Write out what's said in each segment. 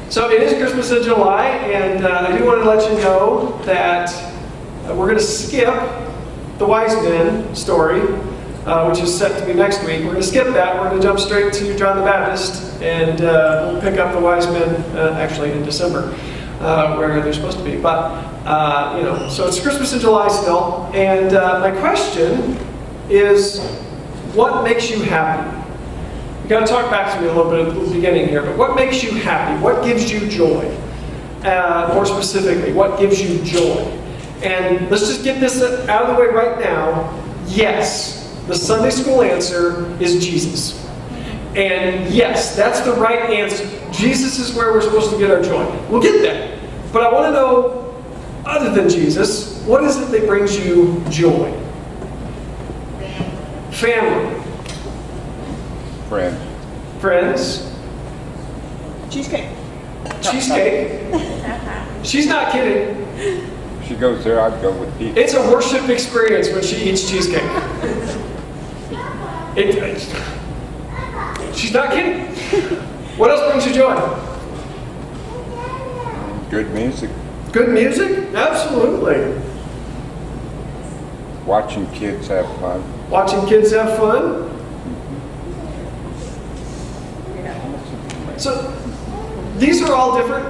So it is Christmas in July, and I do want to let you know that we're going to skip the wise men story, which is set to be next week. We're going to skip that. We're going to jump straight to John the Baptist, and we'll pick up the wise men actually in December, where they're supposed to be. But, so it's Christmas in July still, and my question is, what makes you happy? You got to talk back to me a little bit at the beginning here, but what makes you happy? What gives you joy? More specifically, what gives you joy? And let's just get this out of the way right now. Yes, the Sunday school answer is Jesus. And yes, that's the right answer. Jesus is where we're supposed to get our joy. We'll get there. But I want to know, other than Jesus, what is it that brings you joy? Family. Friends. Cheesecake. Cheesecake. She's not kidding. She goes there, I'd go with pizza. It's a worship experience when she eats cheesecake. She's not kidding. What else brings you joy? Good music. Good music? Absolutely. Watching kids have fun. Watching kids have fun? So, these are all different,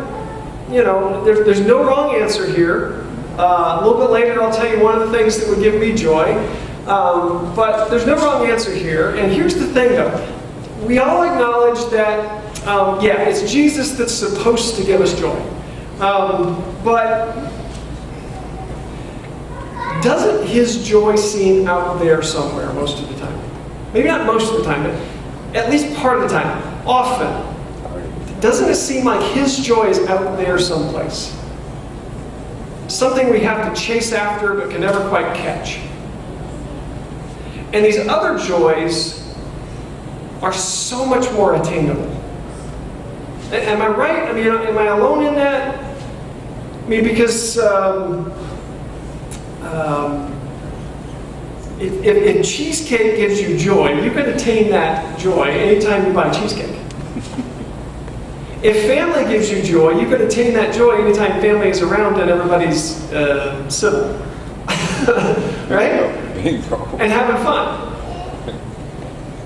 there's no wrong answer here. A little bit later I'll tell you one of the things that would give me joy. But there's no wrong answer here. And here's the thing though. We all acknowledge that, it's Jesus that's supposed to give us joy. But doesn't his joy seem out there somewhere most of the time? Maybe not most of the time, but at least part of the time. Often. Doesn't it seem like his joy is out there someplace? Something we have to chase after but can never quite catch. And these other joys are so much more attainable. Am I right? I mean, am I alone in that? I mean, because if cheesecake gives you joy, you can attain that joy anytime you buy cheesecake. If family gives you joy, you can attain that joy anytime family is around and everybody's civil. Right? Bingo. And having fun.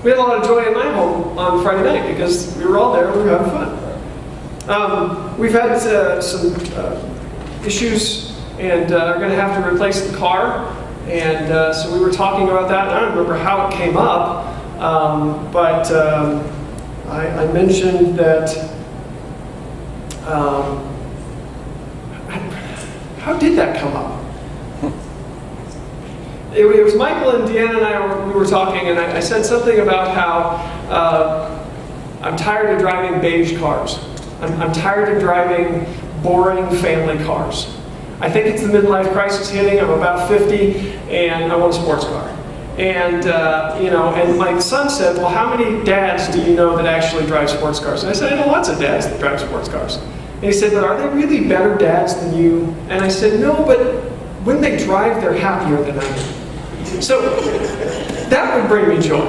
We had a lot of joy in my home on Friday night because we were all there and we were having fun. We've had some issues and are going to have to replace the car. And so we were talking about that. I don't remember how it came up, but I mentioned that. How did that come up? It was Michael and Deanna and we were talking, and I said something about how I'm tired of driving beige cars. I'm tired of driving boring family cars. I think it's the midlife crisis hitting. I'm about 50, and I want a sports car. And and my son said, "Well, how many dads do you know that actually drive sports cars?" And I said, "I know lots of dads that drive sports cars." And he said, "But are they really better dads than you?" And I said, "No, but when they drive, they're happier than I am." So that would bring me joy,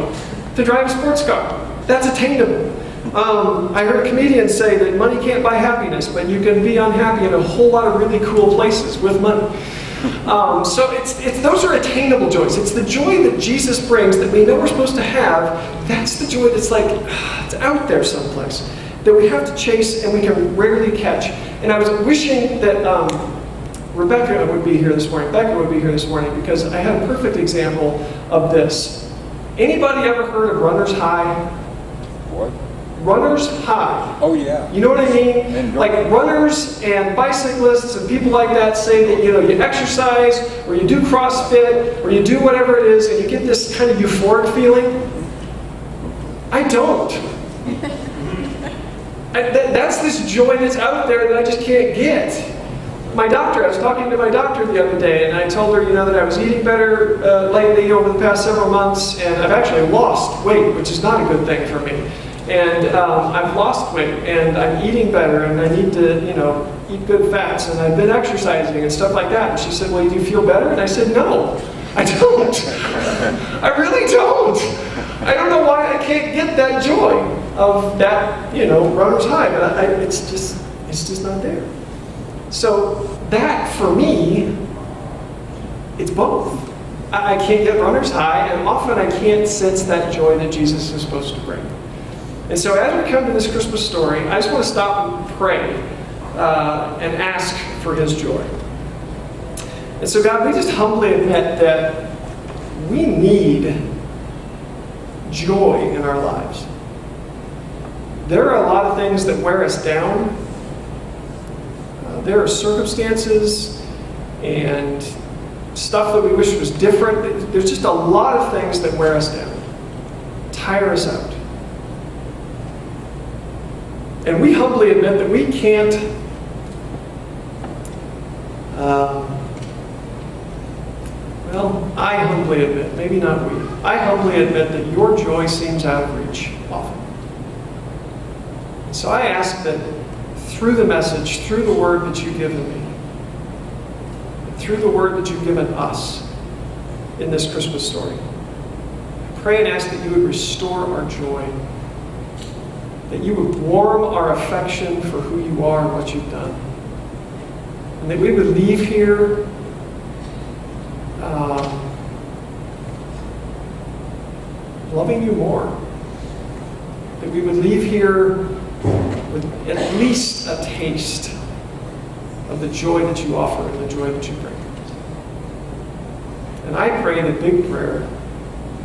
to drive a sports car. That's attainable. I heard a comedian say that money can't buy happiness, but you can be unhappy in a whole lot of really cool places with money. So those are attainable joys. It's the joy that Jesus brings that we know we're supposed to have. That's the joy that's like, it's out there someplace, that we have to chase and we can rarely catch. And I was wishing that Rebecca would be here this morning, Becca would be here this morning, because I had a perfect example of this. Anybody ever heard of runner's high? What? Runner's high. Oh, yeah. You know what I mean? Like runners and bicyclists and people like that say that, you exercise or you do CrossFit or you do whatever it is and you get this kind of euphoric feeling. I don't. That's this joy that's out there that I just can't get. I was talking to my doctor the other day, and I told her, that I was eating better lately over the past several months, and I've actually lost weight, which is not a good thing for me. And I've lost weight, and I'm eating better, and I need to, eat good fats, and I've been exercising and stuff like that. And she said, "Well, do you feel better?" And I said, "No, I don't. I really don't. I don't know why I can't get that joy of that, runner's high. But it's just, It's just not there. So that, for me, it's both. I can't get runner's high, and often I can't sense that joy that Jesus is supposed to bring. And so as we come to this Christmas story, I just want to stop and pray and ask for his joy. And so God, we just humbly admit that we need joy in our lives. There are a lot of things that wear us down. There are circumstances and stuff that we wish was different. There's just a lot of things that wear us down, tire us out. And we humbly admit that we can't I humbly admit, maybe not we, I humbly admit that your joy seems out of reach often. So I ask that through the message, through the word that you've given me, through the word that you've given us in this Christmas story, I pray and ask that you would restore our joy, that you would warm our affection for who you are and what you've done, and that we would leave here loving you more, that we would leave here with at least a taste of the joy that you offer and the joy that you bring. And I pray the big prayer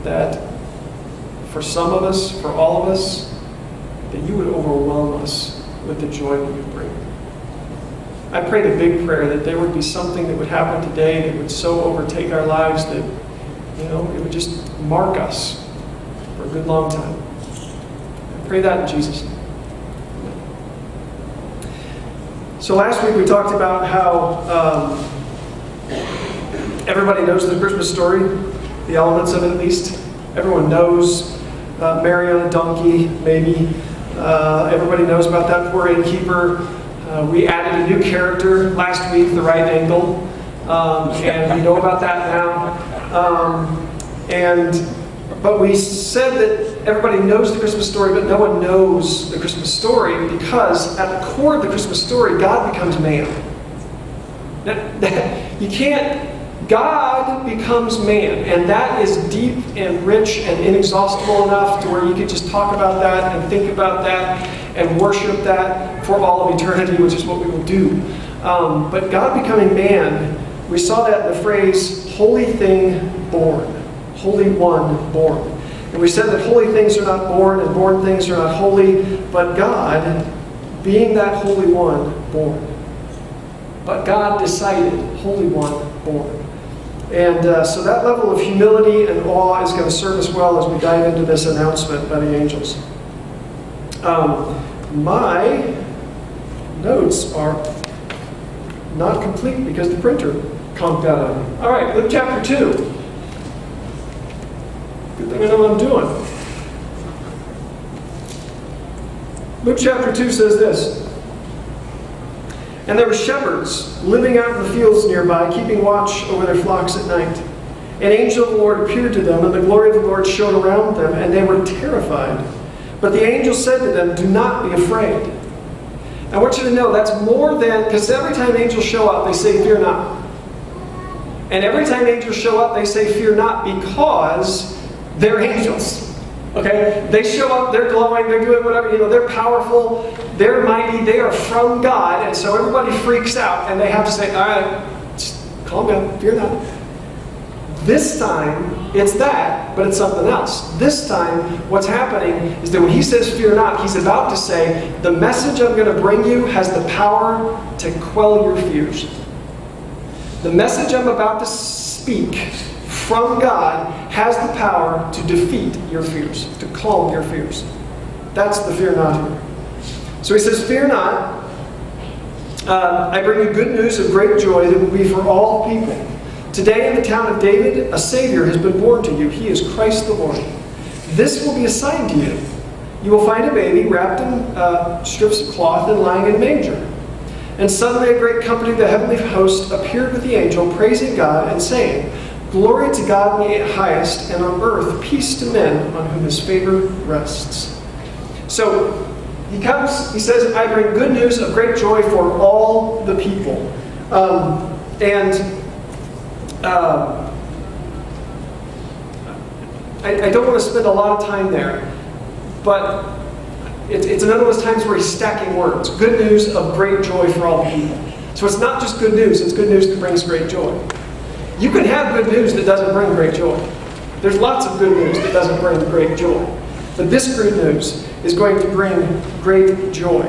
that for some of us, for all of us, that you would overwhelm us with the joy that you bring. I pray the big prayer that there would be something that would happen today that would so overtake our lives that, it would just mark us for a good long time. I pray that in Jesus' name. So last week we talked about how everybody knows the Christmas story, the elements of it at least. Everyone knows Mary on a donkey, maybe. Everybody knows about that poor innkeeper. We added a new character last week, the right angle, and we know about that now. But we said that everybody knows the Christmas story, but no one knows the Christmas story because at the core of the Christmas story, God becomes man. God becomes man, and that is deep and rich and inexhaustible enough to where you could just talk about that and think about that and worship that for all of eternity, which is what we will do. But God becoming man, we saw that in the phrase, holy thing born, holy one born. And we said that holy things are not born and born things are not holy, but God, being that holy one, born. But God decided, holy one, born. And so that level of humility and awe is going to serve us well as we dive into this announcement by the angels. My notes are not complete because the printer conked out on me. All right, Luke chapter 2. Good thing I know what I'm doing. Luke chapter 2 says this. And there were shepherds living out in the fields nearby, keeping watch over their flocks at night. An angel of the Lord appeared to them, and the glory of the Lord shone around them, and they were terrified. But the angel said to them, do not be afraid. I want you to know that's more than, because every time angels show up, they say, fear not. And every time angels show up, they say, fear not, because they're angels. Okay? They show up, they're glowing, they're doing whatever, they're powerful, they're mighty, they are from God, and so everybody freaks out, and they have to say, all right, just calm down, fear not. This time, it's that, but it's something else. This time, what's happening is that when he says fear not, he's about to say, the message I'm going to bring you has the power to quell your fears. The message I'm about to speak from God has the power to defeat your fears, to calm your fears. That's the fear not here. So he says, fear not. I bring you good news of great joy that will be for all people. Today in the town of David, a Savior has been born to you. He is Christ the Lord. This will be a sign to you. You will find a baby wrapped in strips of cloth and lying in a manger. And suddenly a great company of the heavenly host appeared with the angel, praising God and saying, glory to God in the highest, and on earth peace to men on whom his favor rests. So, He comes, he says, I bring good news of great joy for all the people. I don't want to spend a lot of time there, but it's another of those times where he's stacking words. Good news of great joy for all the people. So it's not just good news, it's good news that brings great joy. You can have good news that doesn't bring great joy. There's lots of good news that doesn't bring great joy. But this good news is going to bring great joy.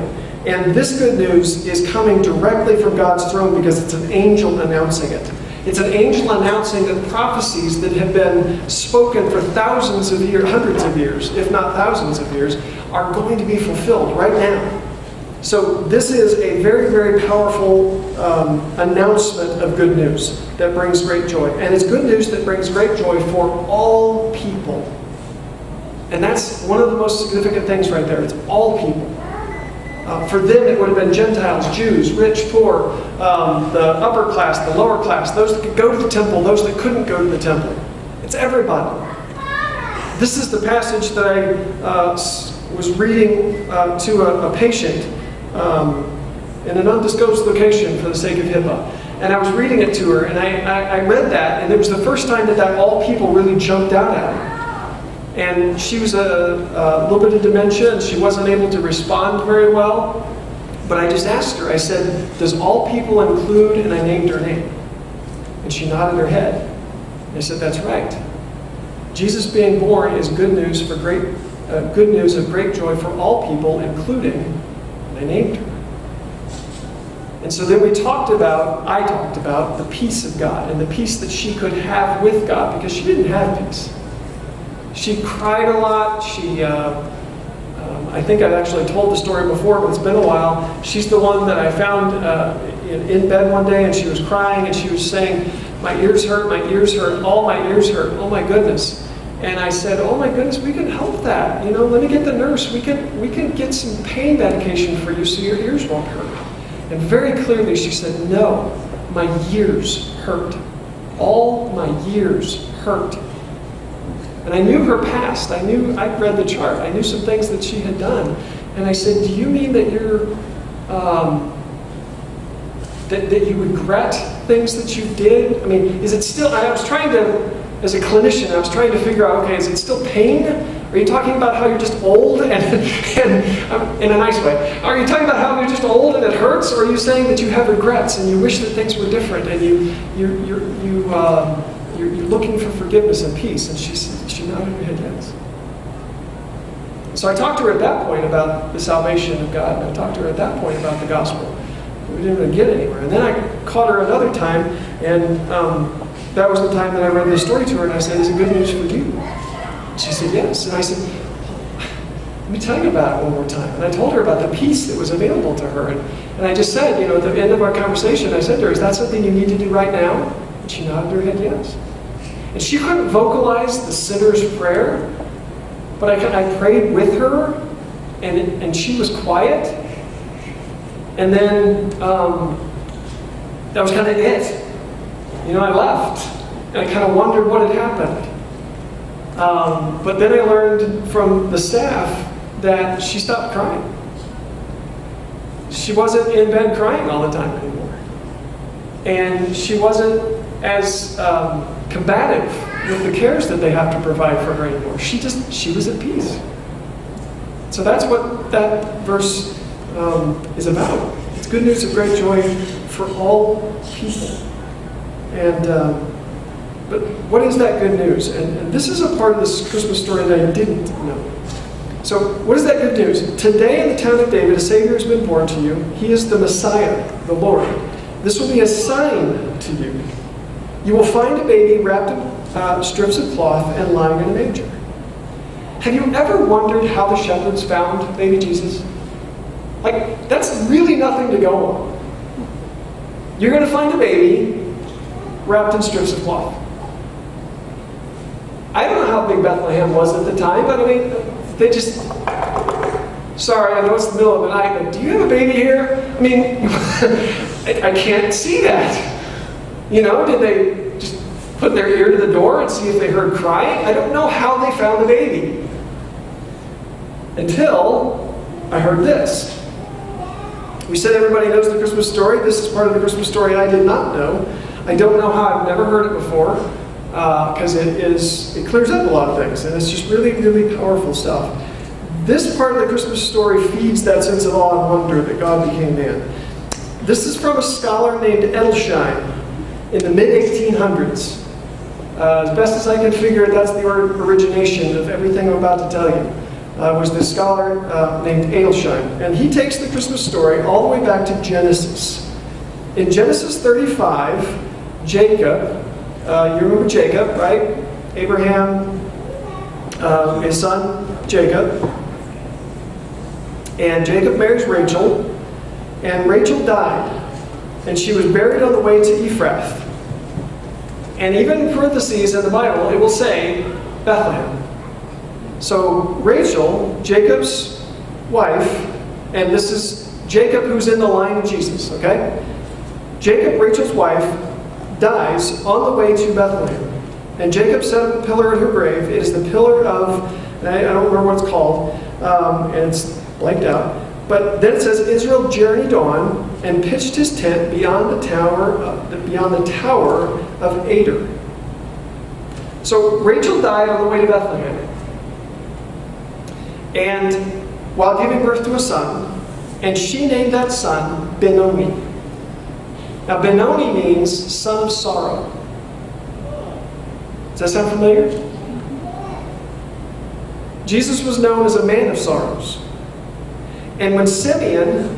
And this good news is coming directly from God's throne because it's an angel announcing it. It's an angel announcing that prophecies that have been spoken for thousands of years, hundreds of years, if not thousands of years, are going to be fulfilled right now. So this is a very, very powerful announcement of good news that brings great joy. And it's good news that brings great joy for all people. And that's one of the most significant things right there. It's all people. For them, it would have been Gentiles, Jews, rich, poor, the upper class, the lower class, those that could go to the temple, those that couldn't go to the temple. It's everybody. This is the passage that I was reading to a patient in an undisclosed location for the sake of HIPAA. And I was reading it to her, and I read that, and it was the first time that all people really jumped out at her. And she was a little bit of dementia, and she wasn't able to respond very well. But I just asked her, I said, does all people include, and I named her name. And she nodded her head. And I said, that's right. Jesus being born is good news for good news of great joy for all people, including, and I named her. And so then I talked about the peace of God and the peace that she could have with God, because she didn't have peace. She cried a lot. I think I've actually told the story before, but it's been a while. She's the one that I found in bed one day, and she was crying, and she was saying, my ears hurt, all my ears hurt, oh my goodness. And I said, oh my goodness, we can help that. Let me get the nurse. We can get some pain medication for you so your ears won't hurt. And very clearly she said, no, my ears hurt. All my ears hurt. And I knew her past. I'd read the chart. I knew some things that she had done. And I said, do you mean that you're, that you regret things that you did? I mean, is it still, I was trying to, as a clinician, I was trying to figure out, okay, is it still pain? Are you talking about how you're just old and in a nice way? Are you talking about how you're just old and it hurts? Or are you saying that you have regrets and you wish that things were different and you're looking for forgiveness and peace? And she nodded her head yes. So I talked to her at that point about the salvation of God, and I talked to her at that point about the gospel. We didn't really get anywhere. And then I caught her another time, and that was the time that I read this story to her, and I said, is it good news for you? And she said, yes. And I said, let me tell you about it one more time. And I told her about the peace that was available to her. And I just said, at the end of our conversation, I said to her, is that something you need to do right now? And she nodded her head yes. And she couldn't vocalize the sinner's prayer, but I prayed with her, and she was quiet. And then that was kind of it. I left, and I kind of wondered what had happened. But then I learned from the staff that she stopped crying. She wasn't in bed crying all the time anymore. And she wasn't as combative with the cares that they have to provide for her anymore. She was at peace. So that's what that verse is about. It's good news of great joy for all people. And but what is that good news? And this is a part of this Christmas story that I didn't know. So what is that good news? Today in the town of David, a Savior has been born to you. He is the Messiah, the Lord. This will be a sign to you. You will find a baby wrapped in strips of cloth and lying in a manger. Have you ever wondered how the shepherds found baby Jesus? That's really nothing to go on. You're going to find a baby wrapped in strips of cloth. I don't know how big Bethlehem was at the time, but they just... Sorry, I know it's the middle of the night, but do you have a baby here? I can't see that. Did they just put their ear to the door and see if they heard crying? I don't know how they found the baby. Until I heard this. We said everybody knows the Christmas story. This is part of the Christmas story I did not know. I don't know how. I've never heard it before, because it clears up a lot of things, and it's just really, really powerful stuff. This part of the Christmas story feeds that sense of awe and wonder that God became man. This is from a scholar named Edelstein in the mid-1800s. As best as I can figure, that's the origination of everything I'm about to tell you. Was this scholar named Edelstein. And he takes the Christmas story all the way back to Genesis. In Genesis 35, Jacob, you remember Jacob, right? Abraham, his son, Jacob. And Jacob marries Rachel, and Rachel died. And she was buried on the way to Ephrath. And even in parentheses in the Bible, it will say Bethlehem. So Rachel, Jacob's wife, and this is Jacob who's in the line of Jesus, okay? Jacob, Rachel's wife, dies on the way to Bethlehem. And Jacob set up a pillar at her grave. It is the pillar of, I don't remember what it's called, and it's blanked out. But then it says, Israel journeyed on and pitched his tent beyond the tower of Ader. So Rachel died on the way to Bethlehem. And while giving birth to a son, and she named that son Benoni. Now Benoni means son of sorrow. Does that sound familiar? Jesus was known as a man of sorrows. And when Simeon,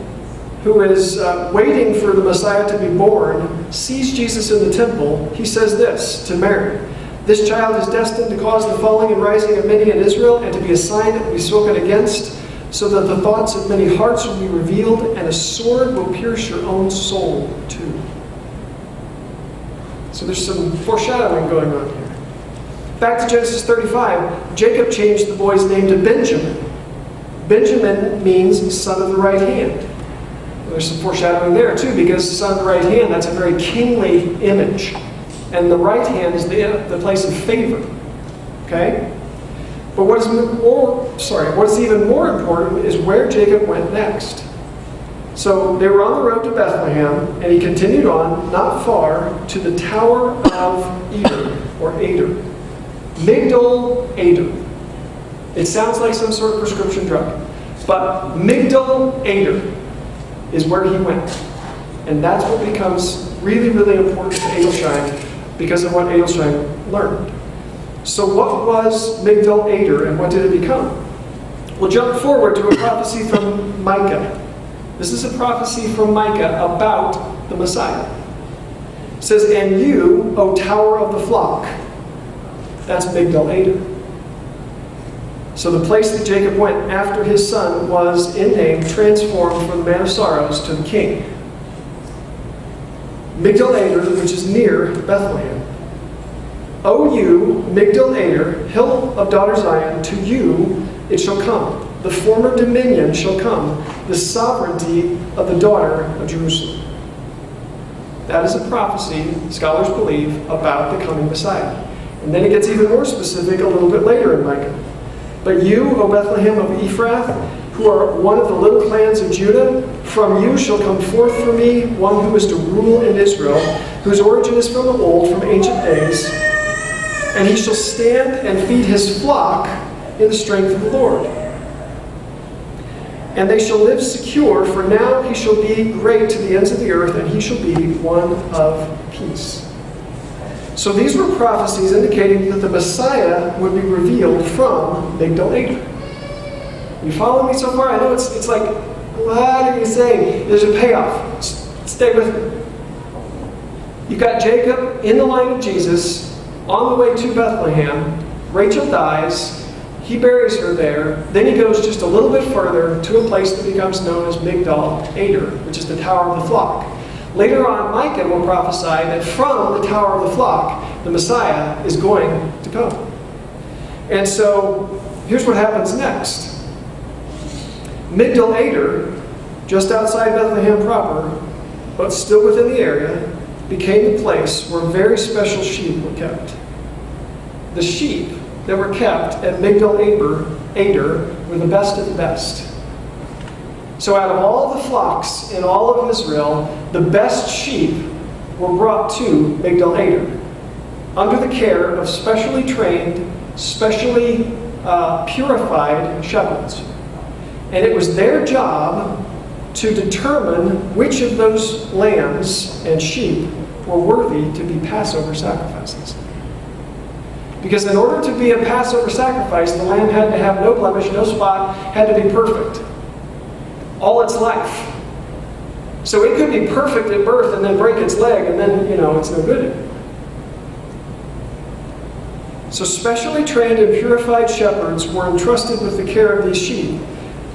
who is waiting for the Messiah to be born, sees Jesus in the temple, he says this to Mary: "This child is destined to cause the falling and rising of many in Israel, and to be a sign that will be spoken against, so that the thoughts of many hearts will be revealed, and a sword will pierce your own soul too." So there's some foreshadowing going on here. Back to Genesis 35, Jacob changed the boy's name to Benjamin. Benjamin means son of the right hand. There's some foreshadowing there too, because son of the right hand, that's a very kingly image. And the right hand is the place of favor. Okay? But what is even more important is where Jacob went next. So they were on the road to Bethlehem, and he continued on, not far, to the Tower of Eder, or Ader. Migdal Eder. It sounds like some sort of prescription drug. But Migdal Eder is where he went. And that's what becomes really, really important to Edelstein, because of what Edelstein learned. So what was Migdal Eder, and what did it become? We'll jump forward to a prophecy from Micah. This is a prophecy from Micah about the Messiah. It says, "And you, O tower of the flock," that's Migdal Eder. So the place that Jacob went after his son was, in name, transformed from the man of sorrows to the king. Migdal Eder, which is near Bethlehem. "O you, Migdal Eder, hill of daughter Zion, to you it shall come. The former dominion shall come, the sovereignty of the daughter of Jerusalem." That is a prophecy, scholars believe, about the coming Messiah. And then it gets even more specific a little bit later in Micah. "But you, O Bethlehem of Ephrath, who are one of the little clans of Judah, from you shall come forth for me one who is to rule in Israel, whose origin is from of old, from ancient days. And he shall stand and feed his flock in the strength of the Lord. And they shall live secure, for now he shall be great to the ends of the earth, and he shall be one of peace." So these were prophecies indicating that the Messiah would be revealed from Migdal Eder. You follow me so far? I know it's like, what are you saying? There's a payoff. Stay with me. You've got Jacob in the line of Jesus, on the way to Bethlehem. Rachel dies. He buries her there. Then he goes just a little bit further to a place that becomes known as Migdal Eder, which is the Tower of the Flock. Later on, Micah will prophesy that from the Tower of the Flock, the Messiah is going to come. And so, here's what happens next. Migdal Eder, just outside Bethlehem proper, but still within the area, became the place where very special sheep were kept. The sheep that were kept at Migdal Eder were the best of the best. So out of all the flocks in all of Israel, the best sheep were brought to Migdal Eder, under the care of specially trained, specially purified shepherds. And it was their job to determine which of those lambs and sheep were worthy to be Passover sacrifices. Because in order to be a Passover sacrifice, the lamb had to have no blemish, no spot, had to be perfect. All its life. So it could be perfect at birth and then break its leg and then, it's no good anymore. So specially trained and purified shepherds were entrusted with the care of these sheep,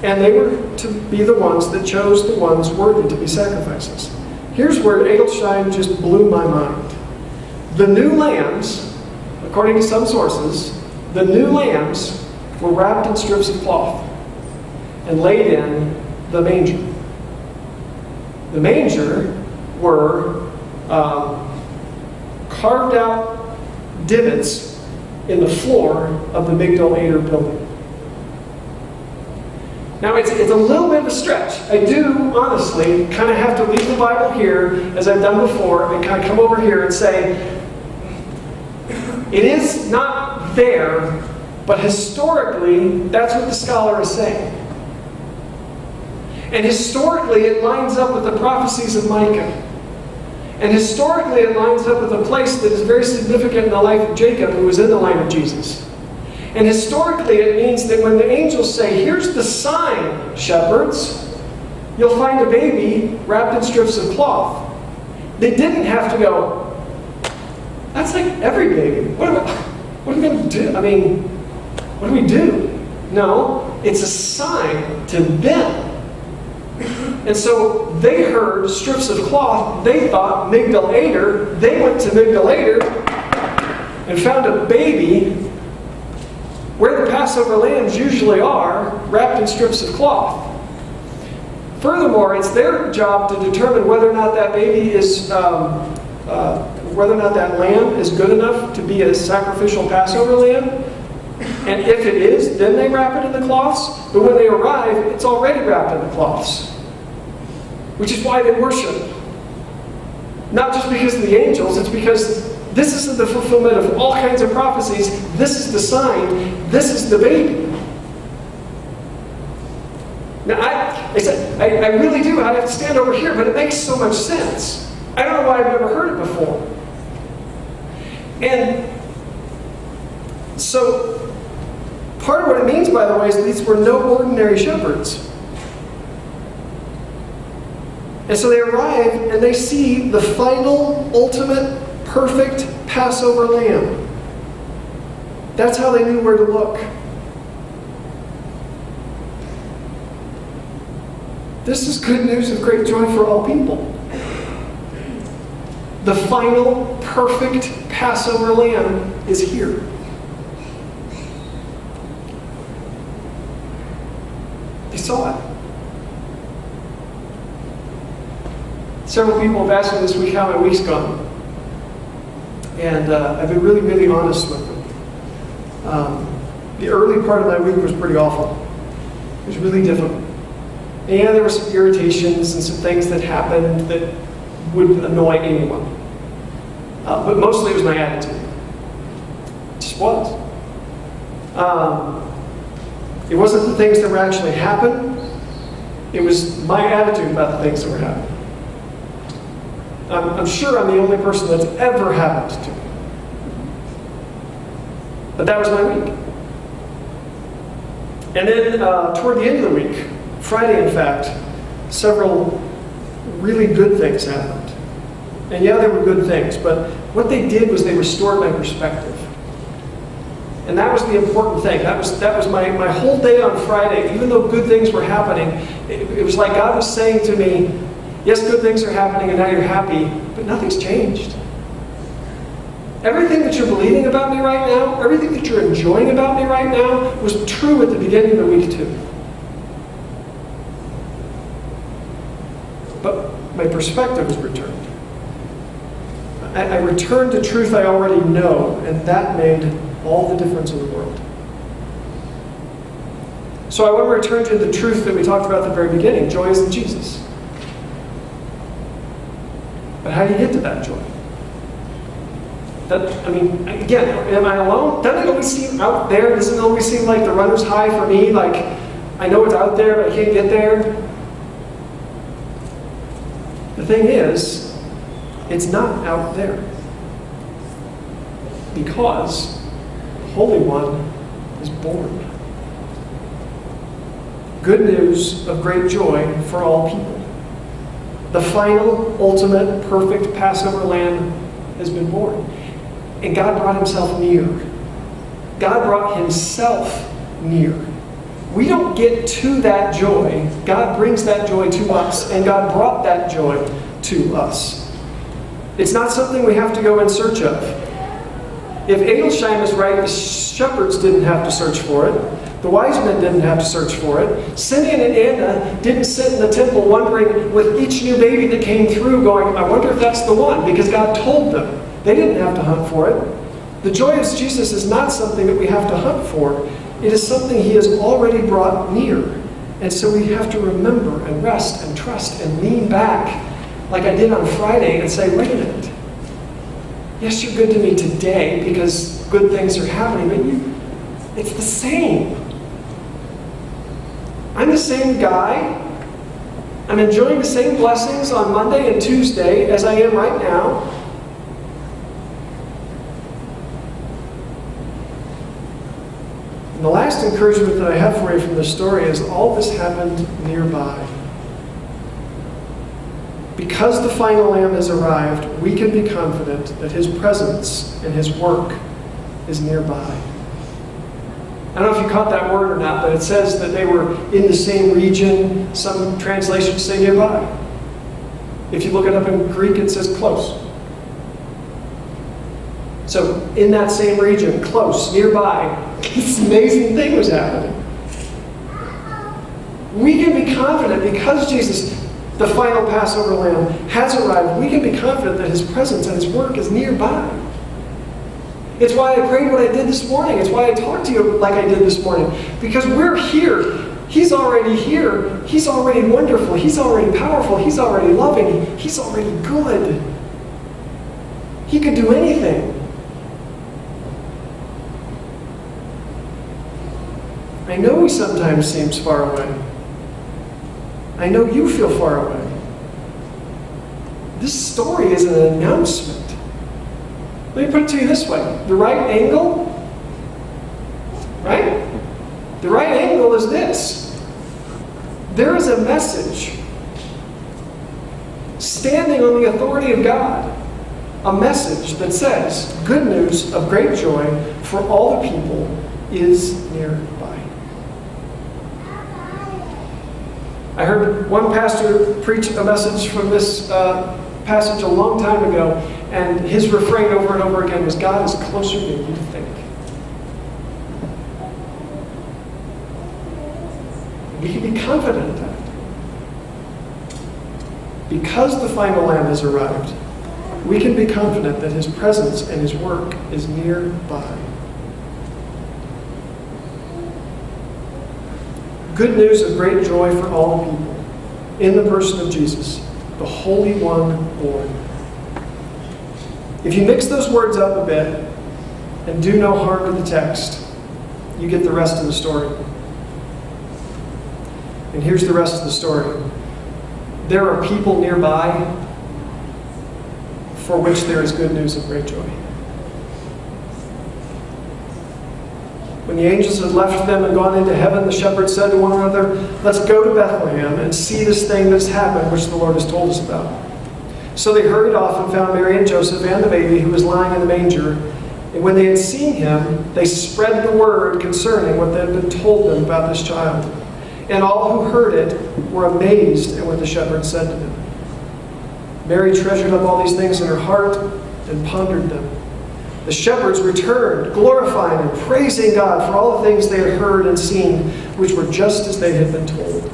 and they were to be the ones that chose the ones worthy to be sacrifices. Here's where Edelstein just blew my mind. The new lambs, according to some sources, the new lambs were wrapped in strips of cloth and laid in the manger. The manger were carved out divots in the floor of the Migdal Eder building. Now, it's a little bit of a stretch. I do, honestly, kind of have to leave the Bible here, as I've done before, and kind of come over here and say, it is not there, but historically, that's what the scholar is saying. And historically, it lines up with the prophecies of Micah. And historically, it lines up with a place that is very significant in the life of Jacob, who was in the line of Jesus. And historically, it means that when the angels say, here's the sign, shepherds, you'll find a baby wrapped in strips of cloth. They didn't have to go, that's like every baby. What are we going to do? I mean, what do we do? No, it's a sign to them. And so they heard strips of cloth. They thought Migdal Eder. They went to Migdal Eder and found a baby where the Passover lambs usually are, wrapped in strips of cloth. Furthermore, it's their job to determine whether or not that baby is, whether or not that lamb is good enough to be a sacrificial Passover lamb. And if it is, then they wrap it in the cloths. But when they arrive, it's already wrapped in the cloths. Which is why they worship. Not just because of the angels, it's because this is the fulfillment of all kinds of prophecies. This is the sign. This is the baby. Now, I really do. I have to stand over here, but it makes so much sense. I don't know why I've never heard it before. And so, part of what it means, by the way, is that these were no ordinary shepherds. And so they arrive and they see the final, ultimate, perfect Passover lamb. That's how they knew where to look. This is good news of great joy for all people. The final, perfect Passover lamb is here. They saw it. Several people have asked me this week how my week's gone. And I've been really, really honest with them. The early part of my week was pretty awful. It was really difficult. And yeah, there were some irritations and some things that happened that would annoy anyone. But mostly it was my attitude. It just was. It wasn't the things that were actually happening. It was my attitude about the things that were happening. I'm sure I'm the only person that's ever happened to me. But that was my week. And then toward the end of the week, Friday in fact, several really good things happened. And yeah, they were good things, but what they did was they restored my perspective. And that was the important thing. That was my whole day on Friday. Even though good things were happening, it was like God was saying to me, yes, good things are happening and now you're happy, but nothing's changed. Everything that you're believing about me right now, everything that you're enjoying about me right now was true at the beginning of the week too. But my perspective was returned. I returned to truth I already know, and that made all the difference in the world. So I want to return to the truth that we talked about at the very beginning. Joy is in Jesus. But how do you get to that joy? Again, am I alone? Doesn't it always seem out there? Doesn't it always seem like the runner's high for me? Like, I know it's out there, but I can't get there? The thing is, it's not out there. Because the Holy One is born. Good news of great joy for all people. The final, ultimate, perfect Passover lamb has been born. And God brought himself near. God brought himself near. We don't get to that joy. God brings that joy to us, and God brought that joy to us. It's not something we have to go in search of. If Adelsheim is right, the shepherds didn't have to search for it. The wise men didn't have to search for it. Simeon and Anna didn't sit in the temple wondering with each new baby that came through going, I wonder if that's the one, because God told them. They didn't have to hunt for it. The joy of Jesus is not something that we have to hunt for. It is something he has already brought near. And so we have to remember and rest and trust and lean back like I did on Friday and say, wait a minute. Yes, you're good to me today because good things are happening, but it's the same. I'm the same guy. I'm enjoying the same blessings on Monday and Tuesday as I am right now. And the last encouragement that I have for you from this story is all this happened nearby. Because the final lamb has arrived, we can be confident that his presence and his work is nearby. I don't know if you caught that word or not, but it says that they were in the same region. Some translations say nearby. If you look it up in Greek, it says close. So in that same region, close, nearby, this amazing thing was happening. We can be confident because Jesus, the final Passover lamb, has arrived. We can be confident that his presence and his work is nearby. It's why I prayed what I did this morning. It's why I talked to you like I did this morning. Because we're here. He's already here. He's already wonderful. He's already powerful. He's already loving. He's already good. He could do anything. I know he sometimes seems far away. I know you feel far away. This story is an announcement. Let me put it to you this way. The right angle, right? The right angle is this. There is a message standing on the authority of God. A message that says, good news of great joy for all the people is nearby. I heard one pastor preach a message from this passage a long time ago, and his refrain over and over again was, God is closer than you think. We can be confident of that. Because the final lamb has arrived, we can be confident that his presence and his work is nearby. Good news of great joy for all the people in the person of Jesus, the Holy One born. If you mix those words up a bit and do no harm to the text, you get the rest of the story. And here's the rest of the story. There are people nearby for which there is good news of great joy. When the angels had left them and gone into heaven, the shepherds said to one another, let's go to Bethlehem and see this thing that's happened, which the Lord has told us about. So they hurried off and found Mary and Joseph and the baby who was lying in the manger. And when they had seen him, they spread the word concerning what had been told them about this child. And all who heard it were amazed at what the shepherds said to them. Mary treasured up all these things in her heart and pondered them. The shepherds returned, glorifying and praising God for all the things they had heard and seen, which were just as they had been told.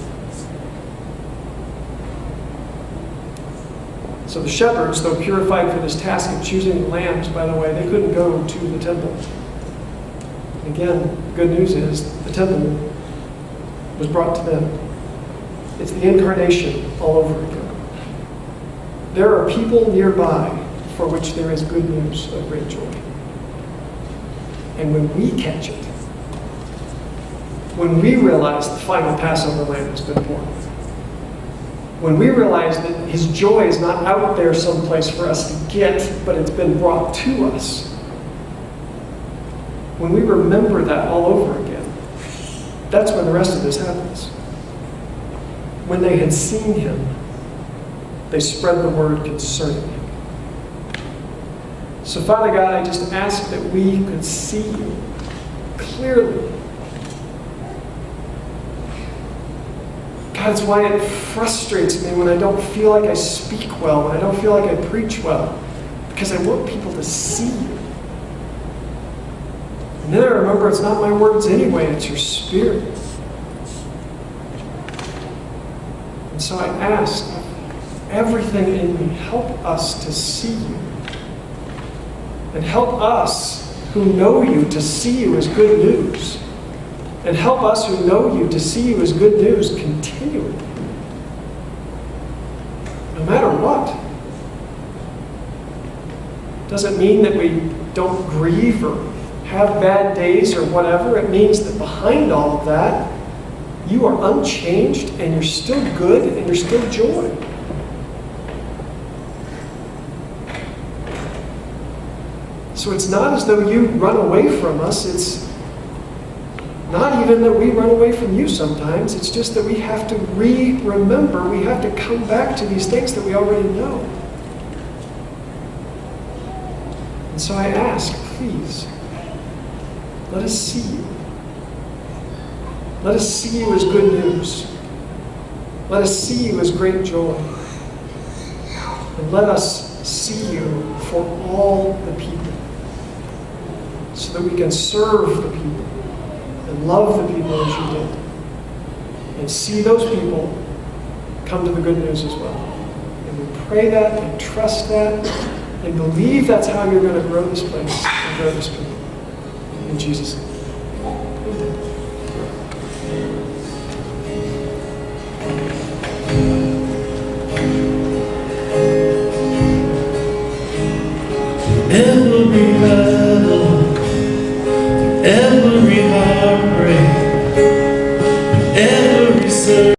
So the shepherds, though purified for this task of choosing the lambs, by the way, they couldn't go to the temple. Again, good news is the temple was brought to them. It's the incarnation all over again. There are people nearby for which there is good news of great joy. And when we catch it, when we realize the final Passover lamb has been born, when we realize that his joy is not out there someplace for us to get, but it's been brought to us, when we remember that all over again, that's when the rest of this happens. When they had seen him, they spread the word concerning him. So, Father God, I just ask that we could see you clearly. God, it's why it frustrates me when I don't feel like I speak well, when I don't feel like I preach well, because I want people to see you. And then I remember it's not my words anyway, it's your Spirit. And so I ask, everything in me, help us to see you. And help us who know you to see you as good news. And help us who know you to see you as good news continually. No matter what. Doesn't mean that we don't grieve or have bad days or whatever. It means that behind all of that, you are unchanged and you're still good and you're still joy. So it's not as though you run away from us. It's not even that we run away from you sometimes. It's just that we have to remember. We have to come back to these things that we already know. And so I ask, please, let us see you. Let us see you as good news. Let us see you as great joy. And let us see you for all the people, so that we can serve the people and love the people as you did, and see those people come to the good news as well. And we pray that and trust that and believe that's how you're going to grow this place and grow this people. In Jesus' name. Amen.